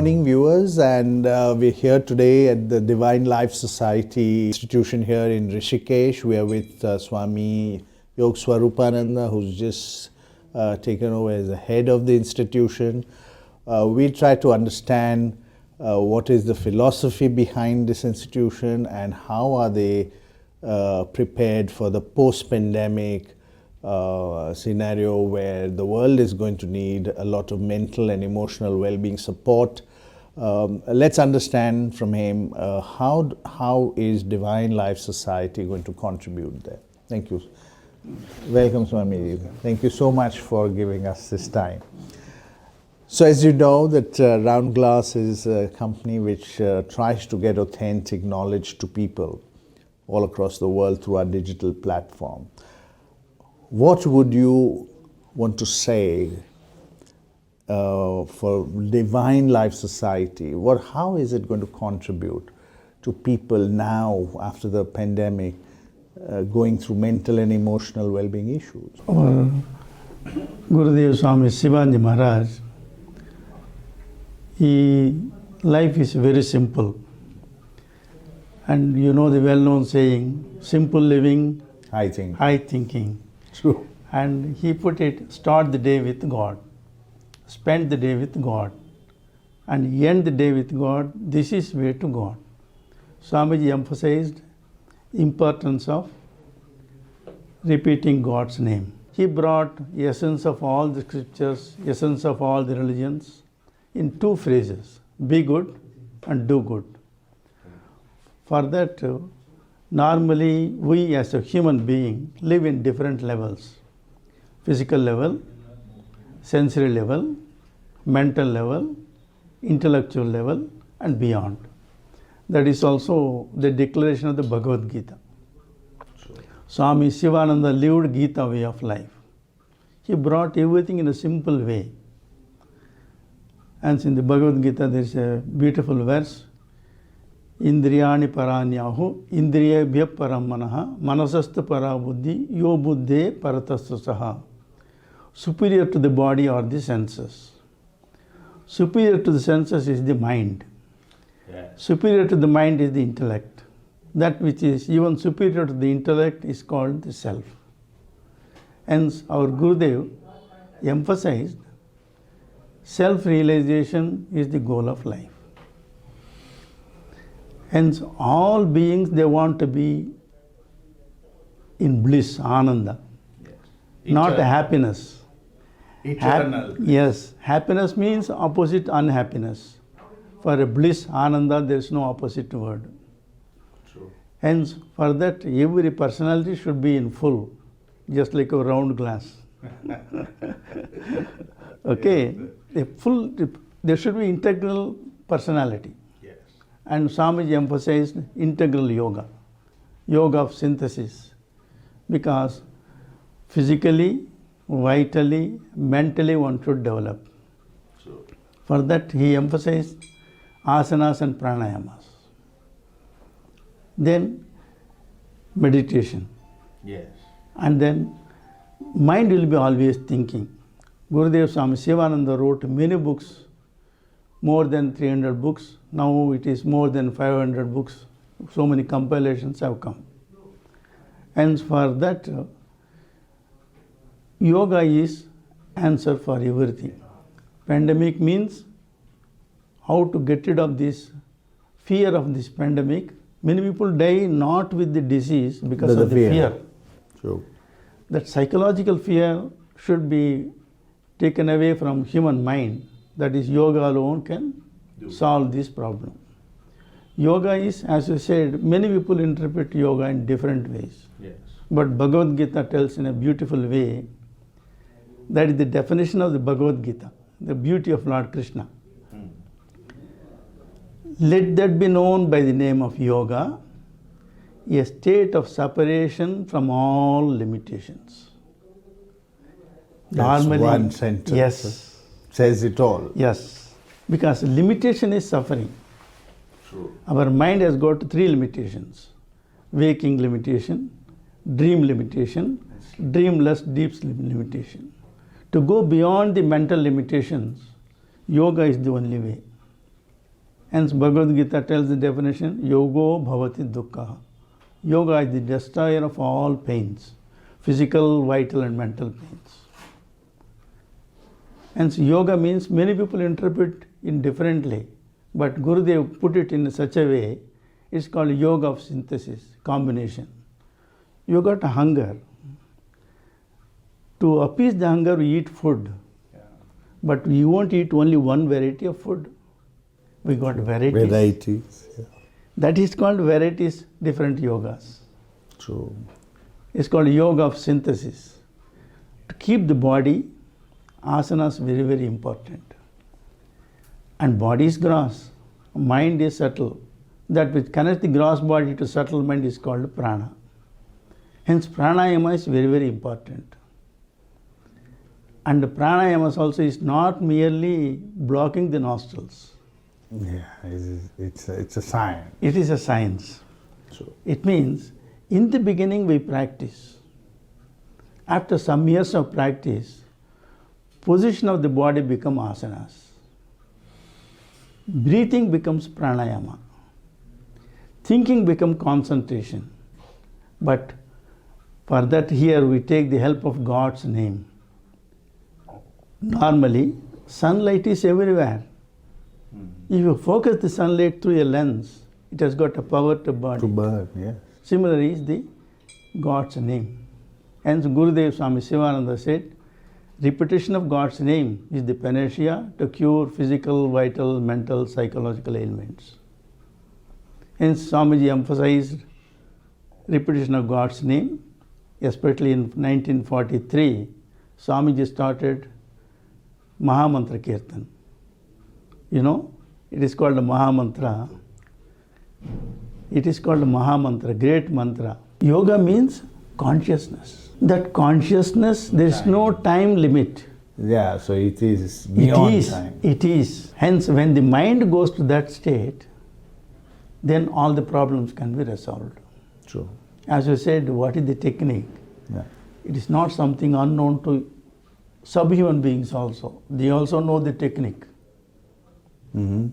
morning, viewers, and we're here today at the Divine Life Society institution here in Rishikesh. We are with Swami Yogaswarupananda, who's just taken over as the head of the institution. We try to understand what is the philosophy behind this institution and how are they prepared for the post-pandemic scenario where the world is going to need a lot of mental and emotional well-being support. Let's understand from him how is Divine Life Society going to contribute there. Thank you. Welcome, Swami. Thank you so much for giving us this time. So as you know, that Round Glass is a company which tries to get authentic knowledge to people all across the world through our digital platform. What would you want to say for Divine Life Society? How is it going to contribute to people now after the pandemic going through mental and emotional well-being issues? Our Gurudev Swami Shivanji Maharaj, life is very simple. And you know the well-known saying, simple living, high thinking. True. And he put it, start the day with God, spend the day with God, and end the day with God. This is way to God. Swamiji emphasized importance of repeating God's name. He brought essence of all the scriptures, essence of all the religions in two phrases, be good and do good. For that, normally, we as a human being live in different levels. Physical level, sensory level, mental level, intellectual level, and beyond. That is also the declaration of the Bhagavad Gita. Swami Shivananda lived Gita way of life. He brought everything in a simple way. And in the Bhagavad Gita there is a beautiful verse, Indriyani paranyahu, indriyebhya paramanaha, manasastu parabuddhi, yo buddhe paratastu saha. Superior to the body are the senses. Superior to the senses is the mind. Yes. Superior to the mind is the intellect. That which is even superior to the intellect is called the self. Hence, our Gurudev emphasized self-realization is the goal of life. Hence, all beings, they want to be in bliss, ananda, yes. Not happiness. Eternal. Yes, happiness means opposite unhappiness. For a bliss, ananda, there is no opposite word. True. Hence, for that, every personality should be in full, just like a round glass. Okay, there should be integral personality. And Swamiji emphasized integral yoga, yoga of synthesis, because physically, vitally, mentally one should develop. Sure. For that he emphasized asanas and pranayamas. Then meditation. Yes. And then mind will be always thinking. Gurudev Swami Shivananda wrote many books, more than 300 books. Now it is more than 500 books. So many compilations have come. And for that, yoga is answer for everything. Pandemic means how to get rid of this fear of this pandemic. Many people die not with the disease because of the fear. True. That psychological fear should be taken away from human mind. That is, yoga alone can solve this problem. Yoga is, as you said, many people interpret yoga in different ways. Yes. But Bhagavad Gita tells in a beautiful way, that is the definition of the Bhagavad Gita, the beauty of Lord Krishna. Let that be known by the name of yoga, a state of separation from all limitations. That's normally, one sentence. Yes. Says it all. Yes, because limitation is suffering. True. Our mind has got three limitations: waking limitation, dream limitation, dreamless deep sleep limitation. To go beyond the mental limitations, yoga is the only way. Hence Bhagavad Gita tells the definition, yogo bhavati dukkha. Yoga is the destroyer of all pains, physical, vital and mental pains. Hence yoga means many people interpret it differently, but Gurudev put it in such a way, it's called yoga of synthesis, combination. You got a hunger. To appease the hunger, we eat food. But we won't eat only one variety of food. We got varieties. Varieties. Yeah. That is called varieties, different yogas. True. It's called yoga of synthesis. To keep the body, asanas very, very important. And body is gross, mind is subtle. That which connects the gross body to subtle mind is called prana. Hence pranayama is very, very important. And the pranayama also is not merely blocking the nostrils. Yeah, it's a science. It is a science. True. It means in the beginning we practice. After some years of practice, position of the body becomes asanas. Breathing becomes pranayama. Thinking becomes concentration. But for that here we take the help of God's name. Normally, sunlight is everywhere. If you focus the sunlight through a lens, it has got a power to burn. To burn, yes. Similarly is the God's name. Hence Gurudev Swami Sivananda said, repetition of God's name is the panacea to cure physical, vital, mental, psychological ailments. Hence Swamiji emphasized repetition of God's name, especially in 1943, Swamiji started Mahamantra Kirtan. You know, it is called a Mahamantra. It is called a Mahamantra, great mantra. Yoga means consciousness. That consciousness, there is no time limit. Yeah, so it is beyond time. It is. Hence, when the mind goes to that state, then all the problems can be resolved. True. As you said, what is the technique? Yeah. It is not something unknown to subhuman beings also. They also know the technique. Mm-hmm.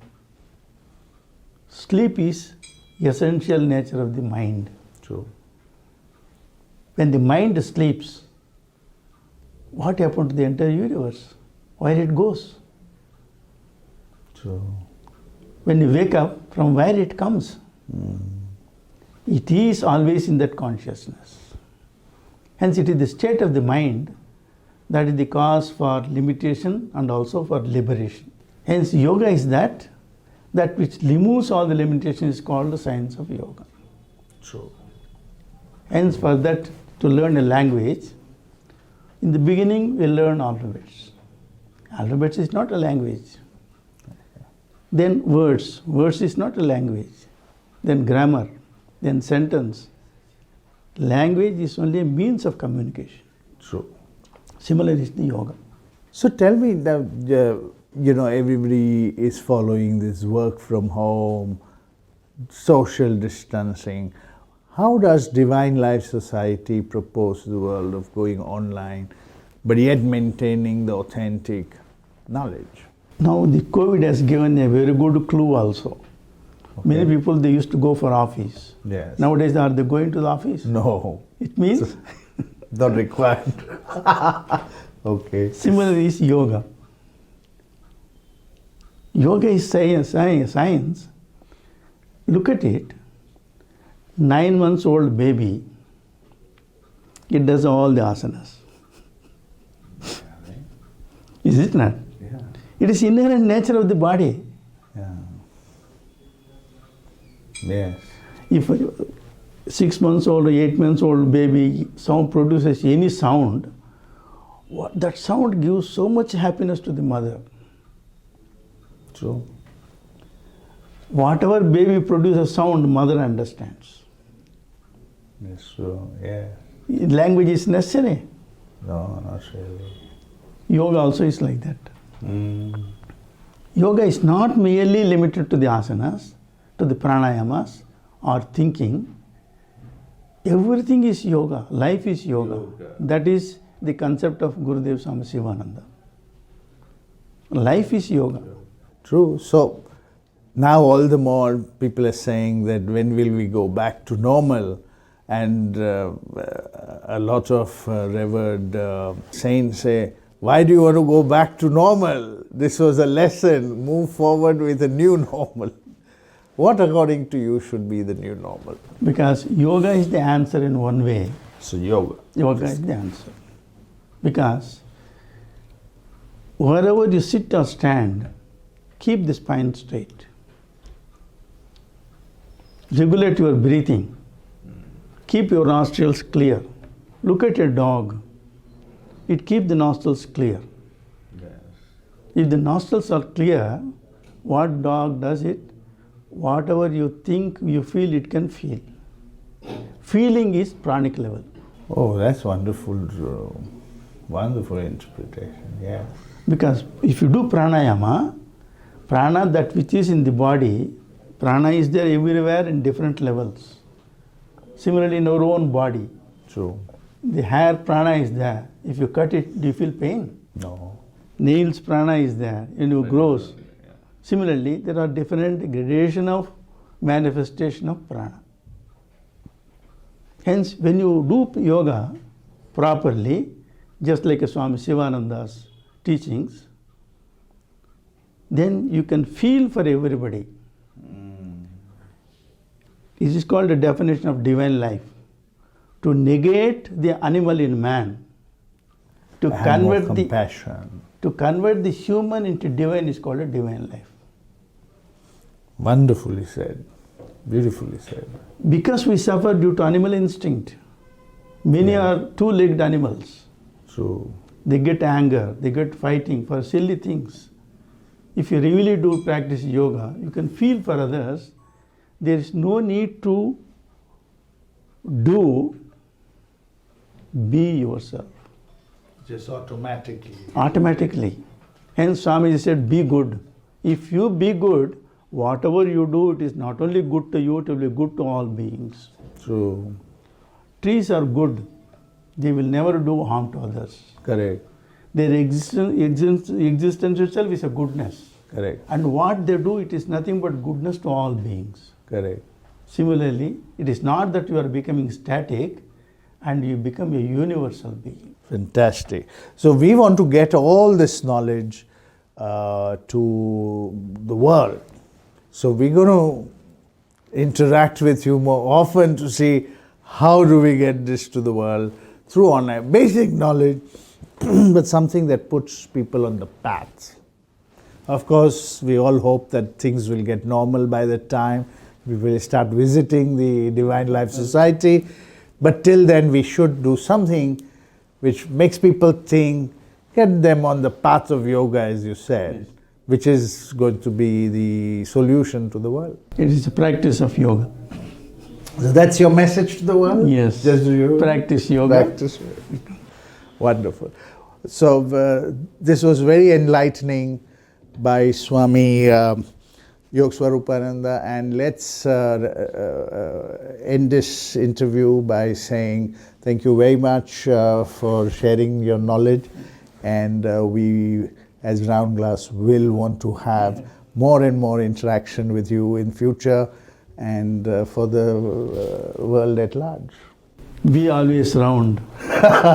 Sleep is essential nature of the mind. True. When the mind sleeps, what happened to the entire universe? Where it goes? True. When you wake up, from where it comes? It is always in that consciousness. Hence it is the state of the mind that is the cause for limitation and also for liberation. Hence yoga is that which removes all the limitations is called the science of yoga. True. Hence for that, to learn a language, in the beginning we learn alphabets. Alphabets is not a language. Then words. Words is not a language. Then grammar. Then sentence. Language is only a means of communication. True. Similar is the yoga. So tell me that, everybody is following this work from home, social distancing. How does Divine Life Society propose the world of going online, but yet maintaining the authentic knowledge? Now the COVID has given a very good clue also. Okay. Many people, they used to go for office. Yes. Nowadays, are they going to the office? No. It means? Not required. Okay. Similarly is yoga. Yoga is science. Look at it. 9 months old baby, it does all the asanas. Is it not? Yeah. It is inherent nature of the body. Yeah. Yes. If a 6 months old or 8 months old baby sound produces any sound, that sound gives so much happiness to the mother. True. Whatever baby produces sound, mother understands. That's true, yeah. Language is necessary. No, not really. Yoga also is like that. Yoga is not merely limited to the asanas, to the pranayamas or thinking. Everything is yoga. Life is yoga. That is the concept of Gurudev Swami Sivananda. Life is yoga. True. So, now all the more people are saying that when will we go back to normal? And a lot of revered saints say, why do you want to go back to normal? This was a lesson. Move forward with a new normal. What, according to you, should be the new normal? Because yoga is the answer in one way. So yoga. Yoga is the answer. Because wherever you sit or stand, keep the spine straight. Regulate your breathing. Keep your nostrils clear. Look at a dog. It keeps the nostrils clear. Yes. If the nostrils are clear, what dog does it? Whatever you think, you feel, it can feel. Feeling is pranic level. Oh, that's wonderful. Wonderful interpretation, yes. Because if you do pranayama, prana, that which is in the body, prana is there everywhere in different levels. Similarly, in our own body, True. the hair prana is there. If you cut it, do you feel pain? No. Nails prana is there, and it grows. Similarly, there are different gradation of manifestation of prana. Hence, when you do yoga properly, just like a Swami Shivananda's teachings, then you can feel for everybody. This is called a definition of divine life. To negate the animal in man, to convert the human into divine is called a divine life. Wonderfully said. Beautifully said. Because we suffer due to animal instinct. Many are two-legged animals. True. They get anger, they get fighting for silly things. If you really do practice yoga, you can feel for others. There is no need to do, be yourself. Just automatically. Automatically. Hence Swamiji said, be good. If you be good, whatever you do, it is not only good to you, it will be good to all beings. True. Trees are good. They will never do harm to others. Correct. Their existence itself is a goodness. Correct. And what they do, it is nothing but goodness to all beings. Correct. Similarly, it is not that you are becoming static and you become a universal being. Fantastic. So we want to get all this knowledge to the world. So we're going to interact with you more often to see how do we get this to the world through online. Basic knowledge, but something that puts people on the path. Of course, we all hope that things will get normal by that time. We will start visiting the Divine Life Society. But till then, we should do something which makes people think, get them on the path of yoga, as you said, which is going to be the solution to the world. It is a practice of yoga. So that's your message to the world? Yes. Just you practice yoga. Practice. Wonderful. So this was very enlightening by Swami Yogaswarupananda, and let's end this interview by saying thank you very much for sharing your knowledge, and we as Round Glass will want to have more and more interaction with you in future and for the world at large. Be always round.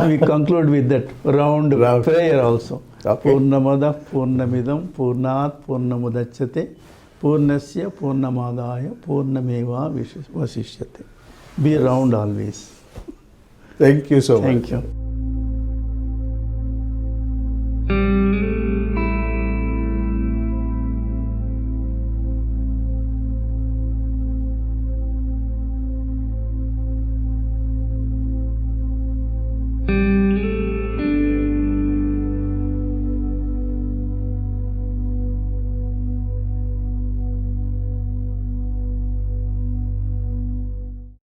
We conclude with that round prayer also. Okay. Purnamada Purnamidam Purnat Purnamudachyate Purnasya Purnamadaya Purnameva Vasishyate. Be round always. Thank you so much. Thank you.